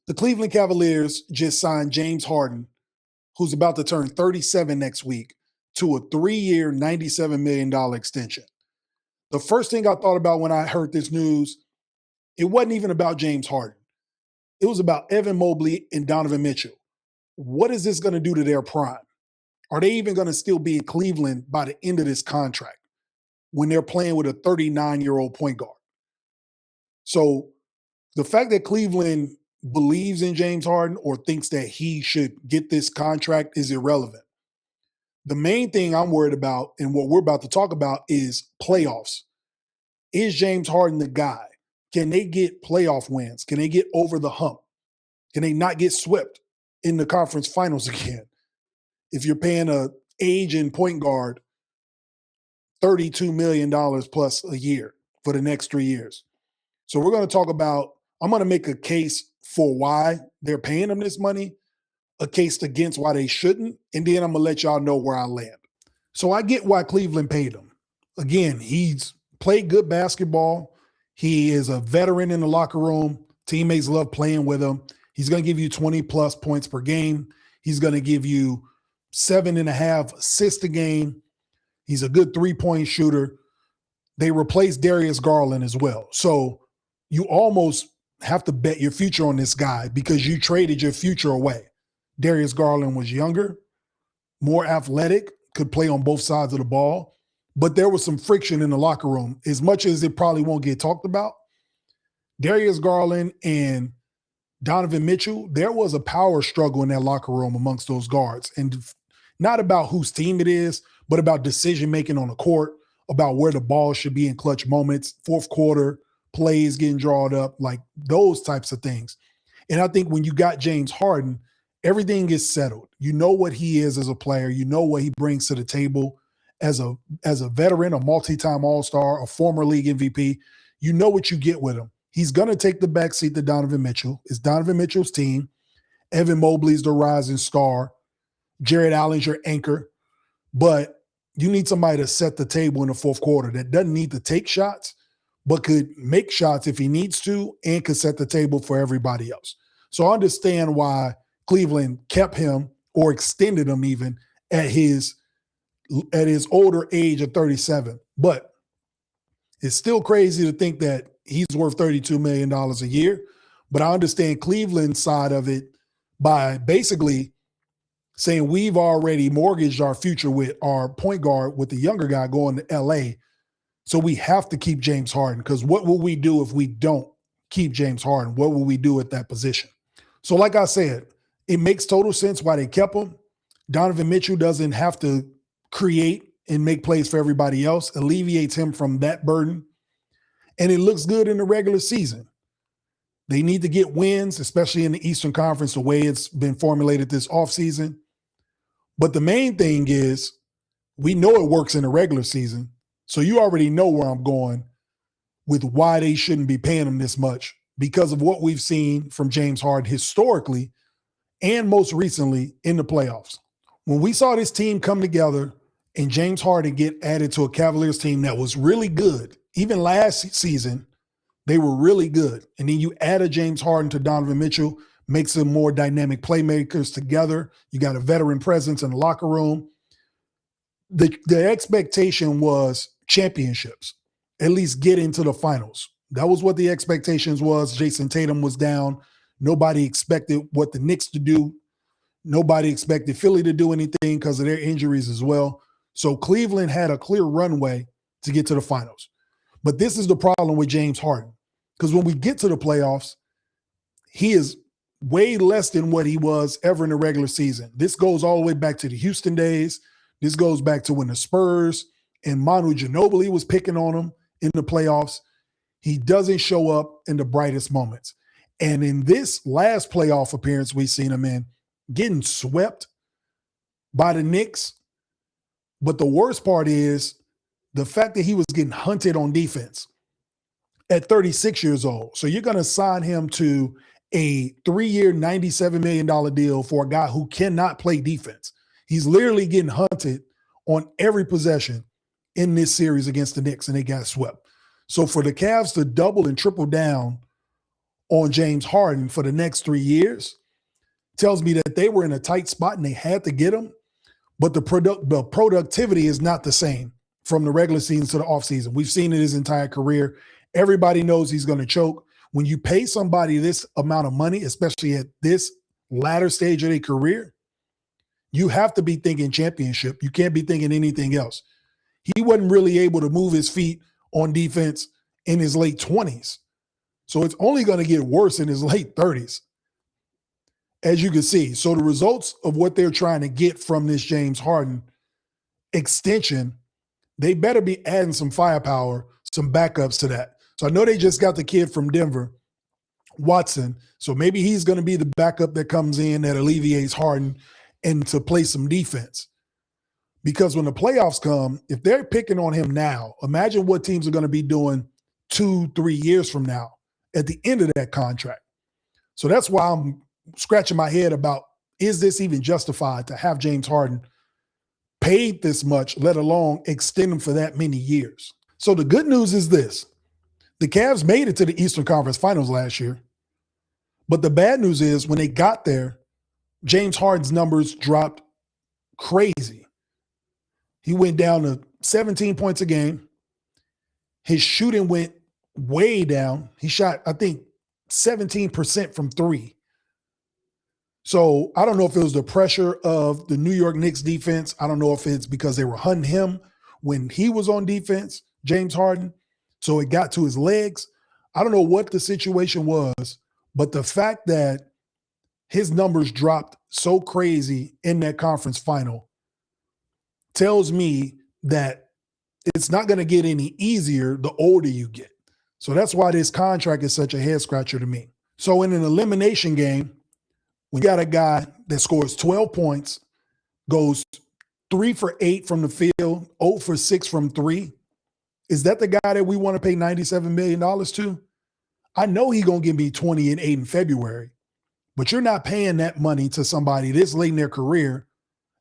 The Cleveland Cavaliers just signed James Harden, who's about to turn 37 next week, to a 3-year, $97 million extension. The first thing I thought about when I heard this news, it wasn't even about James Harden. It was about Evan Mobley and Donovan Mitchell. What is this going to do to their prime? Are they even going to still be in Cleveland by the end of this contract when they're playing with a 39-year-old point guard? So the fact that Cleveland believes in James Harden or thinks that he should get this contract is irrelevant. The main thing I'm worried about and what we're about to talk about is playoffs. Is James Harden the guy? Can they get playoff wins? Can they get over the hump? Can they not get swept in the conference finals again? If you're paying a aging point guard $32 million plus a year for the next 3 years. So we're going to talk about, I'm going to make a case for why they're paying him this money, a case against why they shouldn't, and then I'm going to let y'all know where I land. So I get why Cleveland paid him. Again, he's played good basketball. He is a veteran in the locker room. Teammates love playing with him. He's going to give you 20-plus points per game. He's going to give you 7.5 assists a game. He's a good three-point shooter. They replaced Darius Garland as well. So you almost have to bet your future on this guy because you traded your future away. Darius Garland was younger, more athletic, could play on both sides of the ball, but there was some friction in the locker room. As much as it probably won't get talked about, Darius Garland and Donovan Mitchell, there was a power struggle in that locker room amongst those guards. And not about whose team it is, but about decision-making on the court, about where the ball should be in clutch moments, fourth quarter, plays getting drawn up, like those types of things. And I think when you got James Harden, everything is settled. You know what he is as a player. You know what he brings to the table as a veteran, a multi-time All-Star, a former league MVP. You know what you get with him. He's going to take the backseat to Donovan Mitchell. It's Donovan Mitchell's team. Evan Mobley's the rising star. Jared Allen's your anchor. But you need somebody to set the table in the fourth quarter that doesn't need to take shots, but could make shots if he needs to and could set the table for everybody else. So I understand why Cleveland kept him or extended him even at his older age of 37. But it's still crazy to think that he's worth $32 million a year. But I understand Cleveland's side of it by basically saying we've already mortgaged our future with our point guard with the younger guy going to LA. So we have to keep James Harden, because what will we do if we don't keep James Harden? What will we do at that position? So like I said, it makes total sense why they kept him. Donovan Mitchell doesn't have to create and make plays for everybody else, alleviates him from that burden. And it looks good in the regular season. They need to get wins, especially in the Eastern Conference, the way it's been formulated this offseason. But the main thing is we know it works in the regular season. So you already know where I'm going with why they shouldn't be paying him this much, because of what we've seen from James Harden historically and most recently in the playoffs. When we saw this team come together and James Harden get added to a Cavaliers team that was really good, even last season, they were really good. And then you add a James Harden to Donovan Mitchell, makes them more dynamic playmakers together. You got a veteran presence in the locker room. The expectation was championships, at least get into the finals. That was what the expectations was. Jason Tatum was down. Nobody expected what the Knicks to do. Nobody expected Philly to do anything because of their injuries as well. So Cleveland had a clear runway to get to the finals. But this is the problem with James Harden, because when we get to the playoffs, he is way less than what he was ever in the regular season. This goes all the way back to the Houston days. This goes back to when the Spurs and Manu Ginobili was picking on him in the playoffs. He doesn't show up in the brightest moments. And in this last playoff appearance we've seen him in, getting swept by the Knicks. But the worst part is the fact that he was getting hunted on defense at 36 years old. So you're going to sign him to a 3-year, $97 million deal for a guy who cannot play defense. He's literally getting hunted on every possession in this series against the Knicks, and they got swept. So for the Cavs to double and triple down on James Harden for the next 3 years tells me that they were in a tight spot and they had to get him, but the productivity is not the same from the regular season to the offseason. We've seen it his entire career. Everybody knows he's going to choke. When you pay somebody this amount of money, especially at this latter stage of their career, you have to be thinking championship. You can't be thinking anything else. He wasn't really able to move his feet on defense in his late 20s. So it's only going to get worse in his late 30s, as you can see. So the results of what they're trying to get from this James Harden extension, they better be adding some firepower, some backups to that. So I know they just got the kid from Denver, Watson. So maybe he's going to be the backup that comes in that alleviates Harden and to play some defense. Because when the playoffs come, if they're picking on him now, imagine what teams are going to be doing 2-3 years from now at the end of that contract. So that's why I'm scratching my head about, is this even justified to have James Harden paid this much, let alone extend him for that many years? So the good news is this. The Cavs made it to the Eastern Conference Finals last year. But the bad news is when they got there, James Harden's numbers dropped crazy. He went down to 17 points a game. His shooting went way down. He shot, I think, 17% from three. So I don't know if it was the pressure of the New York Knicks defense. I don't know if it's because they were hunting him when he was on defense, James Harden. So it got to his legs. I don't know what the situation was, but the fact that his numbers dropped so crazy in that conference final tells me that it's not going to get any easier the older you get. So that's why this contract is such a head scratcher to me. So in an elimination game, we got a guy that scores 12 points, goes 3 for 8 from the field, 0 for 6 from 3. Is that the guy that we want to pay $97 million to? I know he's going to give me 20 and 8 in February, but you're not paying that money to somebody this late in their career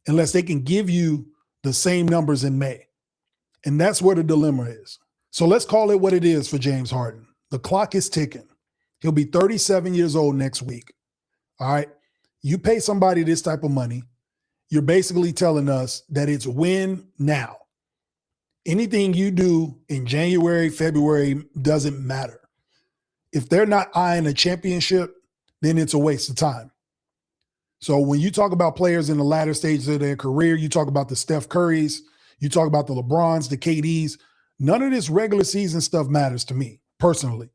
unless they can give you the same numbers in May. And that's where the dilemma is. So let's call it what it is for James Harden. The clock is ticking. He'll be 37 years old next week. All right. You pay somebody this type of money, you're basically telling us that it's win now. Anything you do in January, February doesn't matter. If they're not eyeing a championship, then it's a waste of time. So when you talk about players in the latter stages of their career, you talk about the Steph Currys, you talk about the LeBrons, the KDs, none of this regular season stuff matters to me personally.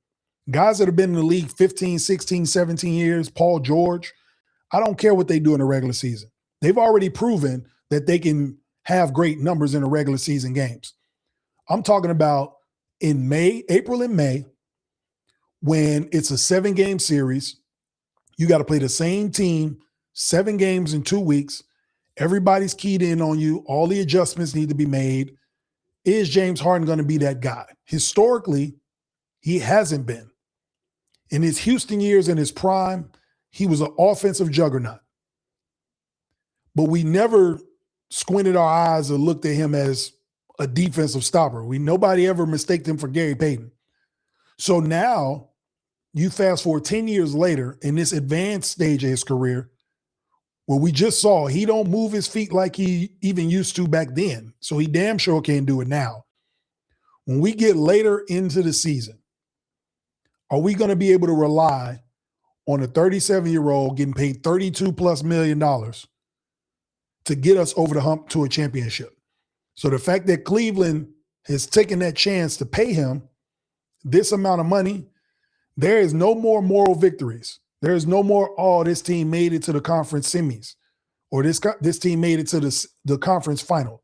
Guys that have been in the league 15, 16, 17 years, Paul George, I don't care what they do in the regular season. They've already proven that they can have great numbers in the regular season games. I'm talking about in May, April and May, when it's a 7-game series, you got to play the same team, 7 games in 2 weeks. Everybody's keyed in on you. All the adjustments need to be made. Is James Harden going to be that guy? Historically, he hasn't been. In his Houston years, in his prime, he was an offensive juggernaut. But we never squinted our eyes or looked at him as a defensive stopper. Nobody ever mistaked him for Gary Payton. So now you fast forward 10 years later in this advanced stage of his career where we just saw he don't move his feet like he even used to back then. So he damn sure can't do it now. When we get later into the season, are we going to be able to rely on a 37-year-old getting paid $32+ million to get us over the hump to a championship? So the fact that Cleveland has taken that chance to pay him this amount of money, there is no more moral victories. There is no more, oh, this team made it to the conference semis or this team made it to the conference final.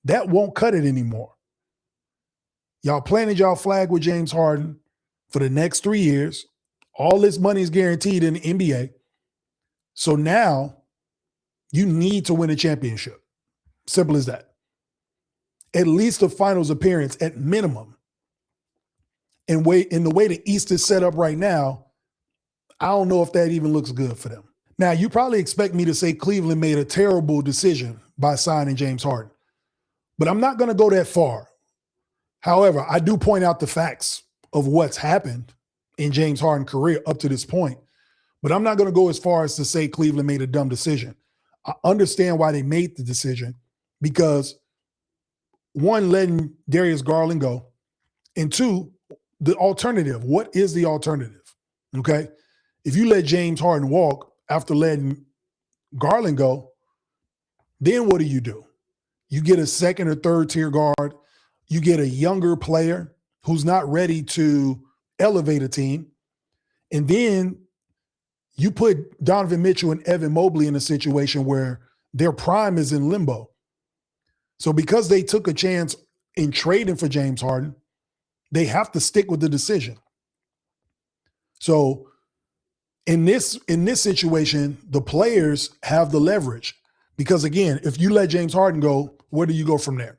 That won't cut it anymore. Y'all planted y'all flag with James Harden for the next 3 years. All this money is guaranteed in the NBA. So now you need to win a championship. Simple as that. At least a finals appearance at minimum. And in the way the East is set up right now, I don't know if that even looks good for them. Now, you probably expect me to say Cleveland made a terrible decision by signing James Harden, but I'm not going to go that far. However, I do point out the facts of what's happened in James Harden's career up to this point. But I'm not going to go as far as to say Cleveland made a dumb decision. I understand why they made the decision because, one, letting Darius Garland go, and two, the alternative. What is the alternative? Okay? If you let James Harden walk after letting Garland go, then what do? You get a second or third tier guard. You get a younger player who's not ready to elevate a team. And then you put Donovan Mitchell and Evan Mobley in a situation where their prime is in limbo. So because they took a chance in trading for James Harden, they have to stick with the decision. So in this situation, the players have the leverage because, again, if you let James Harden go, where do you go from there?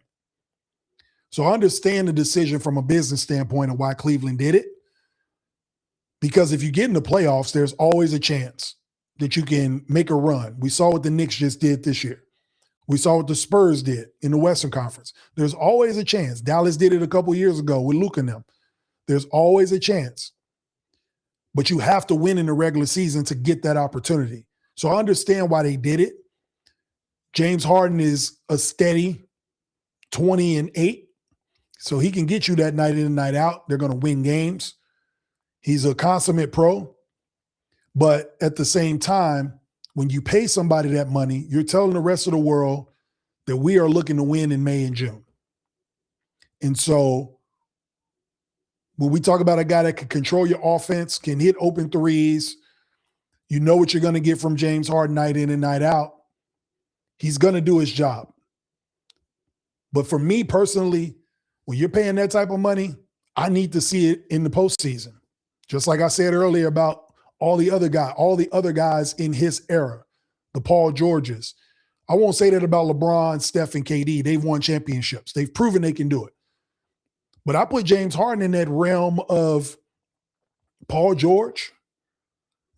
So I understand the decision from a business standpoint of why Cleveland did it. Because if you get in the playoffs, there's always a chance that you can make a run. We saw what the Knicks just did this year. We saw what the Spurs did in the Western Conference. There's always a chance. Dallas did it a couple years ago with Luka and them. There's always a chance. But you have to win in the regular season to get that opportunity. So I understand why they did it. James Harden is a steady 20-8. So he can get you that night in and night out. They're going to win games. He's a consummate pro. But at the same time, when you pay somebody that money, you're telling the rest of the world that we are looking to win in May and June. And so when we talk about a guy that can control your offense, can hit open threes, you know what you're going to get from James Harden night in and night out. He's going to do his job. But for me personally, when you're paying that type of money, I need to see it in the postseason. Just like I said earlier about all the other guys in his era, the Paul Georges. I won't say that about LeBron, Steph, and KD. They've won championships. They've proven they can do it. But I put James Harden in that realm of Paul George,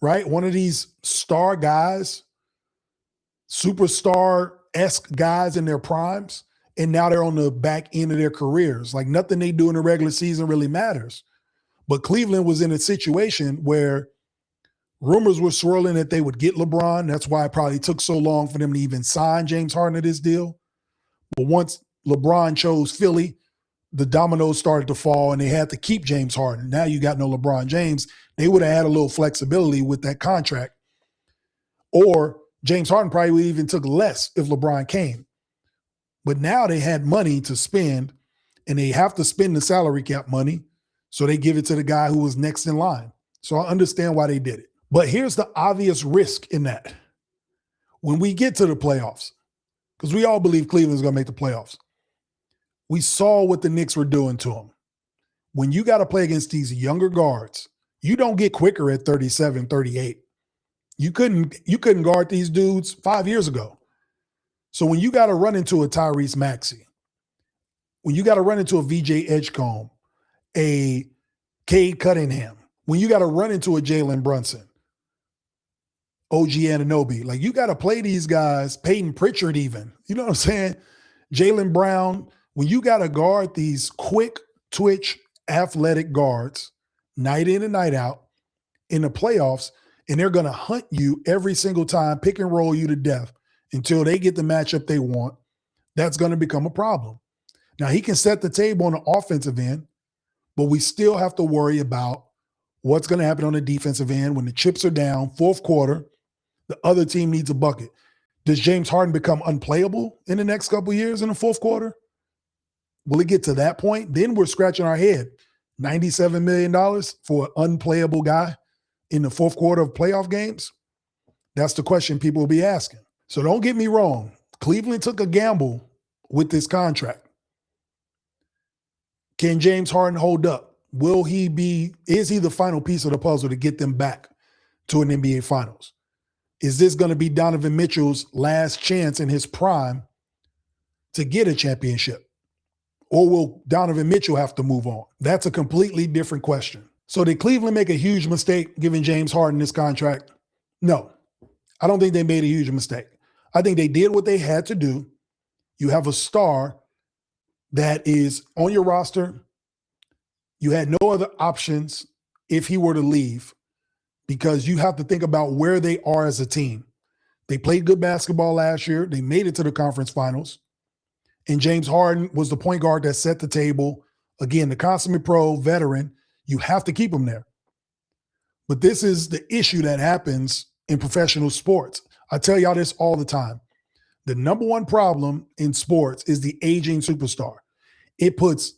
right? One of these star guys, superstar-esque guys in their primes, and now they're on the back end of their careers. Like nothing they do in the regular season really matters. But Cleveland was in a situation where rumors were swirling that they would get LeBron. That's why it probably took so long for them to even sign James Harden to this deal. But once LeBron chose Philly, the dominoes started to fall and they had to keep James Harden. Now you got no LeBron James. They would have had a little flexibility with that contract. Or James Harden probably even took less if LeBron came. But now they had money to spend and they have to spend the salary cap money. So they give it to the guy who was next in line. So I understand why they did it. But here's the obvious risk in that. When we get to the playoffs, because we all believe Cleveland's going to make the playoffs, we saw what the Knicks were doing to them. When you got to play against these younger guards, you don't get quicker at 37, 38. You couldn't guard these dudes 5 years ago. So when you got to run into a Tyrese Maxey, when you got to run into a VJ Edgecombe, a Cade Cunningham, when you got to run into a Jalen Brunson, OG Anunoby, like you got to play these guys, Peyton Pritchard even, you know what I'm saying? Jaylen Brown, when you got to guard these quick twitch athletic guards night in and night out in the playoffs, and they're going to hunt you every single time, pick and roll you to death until they get the matchup they want, that's going to become a problem. Now, he can set the table on the offensive end, but we still have to worry about what's going to happen on the defensive end when the chips are down, fourth quarter, the other team needs a bucket. Does James Harden become unplayable in the next couple of years in the fourth quarter? Will it get to that point? Then we're scratching our head. $97 million for an unplayable guy in the fourth quarter of playoff games? That's the question people will be asking. So don't get me wrong. Cleveland took a gamble with this contract. Can James Harden hold up? Is he the final piece of the puzzle to get them back to an NBA Finals? Is this going to be Donovan Mitchell's last chance in his prime to get a championship? Or will Donovan Mitchell have to move on? That's a completely different question. So did Cleveland make a huge mistake giving James Harden this contract? No, I don't think they made a huge mistake. I think they did what they had to do. You have a star that is on your roster. You had no other options if he were to leave, because you have to think about where they are as a team. They played good basketball last year. They made it to the conference finals. And James Harden was the point guard that set the table. Again, the consummate pro veteran, you have to keep him there. But this is the issue that happens in professional sports. I tell y'all this all the time. The number one problem in sports is the aging superstar. It puts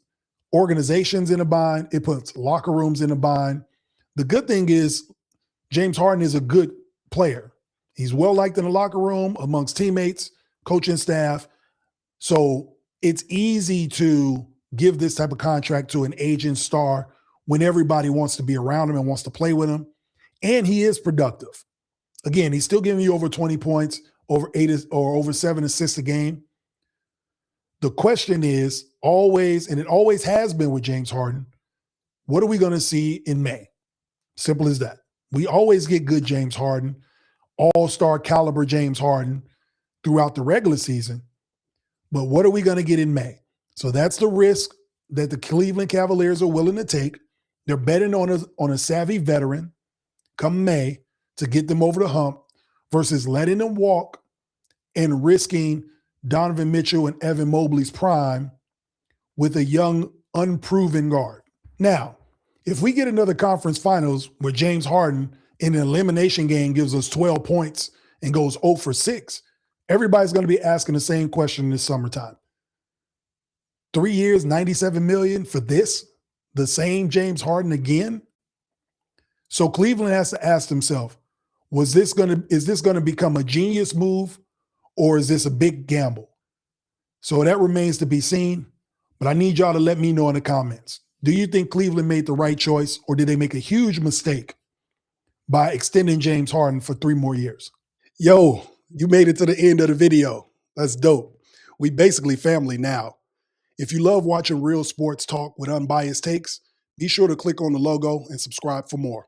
organizations in a bind. It puts locker rooms in a bind. The good thing is James Harden is a good player. He's well liked in the locker room, amongst teammates, coaching staff. So it's easy to give this type of contract to an aging star when everybody wants to be around him and wants to play with him. And he is productive. Again, he's still giving you over 20 points, over 8 or over 7 assists a game. The question is always, and it always has been with James Harden, what are we going to see in May? Simple as that. We always get good James Harden, all-star caliber James Harden throughout the regular season. But what are we going to get in May? So that's the risk that the Cleveland Cavaliers are willing to take. They're betting on a savvy veteran come May to get them over the hump versus letting them walk and risking Donovan Mitchell and Evan Mobley's prime with a young, unproven guard. Now, if we get another conference finals where James Harden in an elimination game gives us 12 points and goes 0 for 6, everybody's going to be asking the same question this summertime. 3 years, $97 million for this? The same James Harden again? So Cleveland has to ask themselves, is this going to become a genius move or is this a big gamble? So that remains to be seen, but I need y'all to let me know in the comments. Do you think Cleveland made the right choice or did they make a huge mistake by extending James Harden for 3 more years? Yo, you made it to the end of the video. That's dope. We basically family now. If you love watching real sports talk with unbiased takes, be sure to click on the logo and subscribe for more.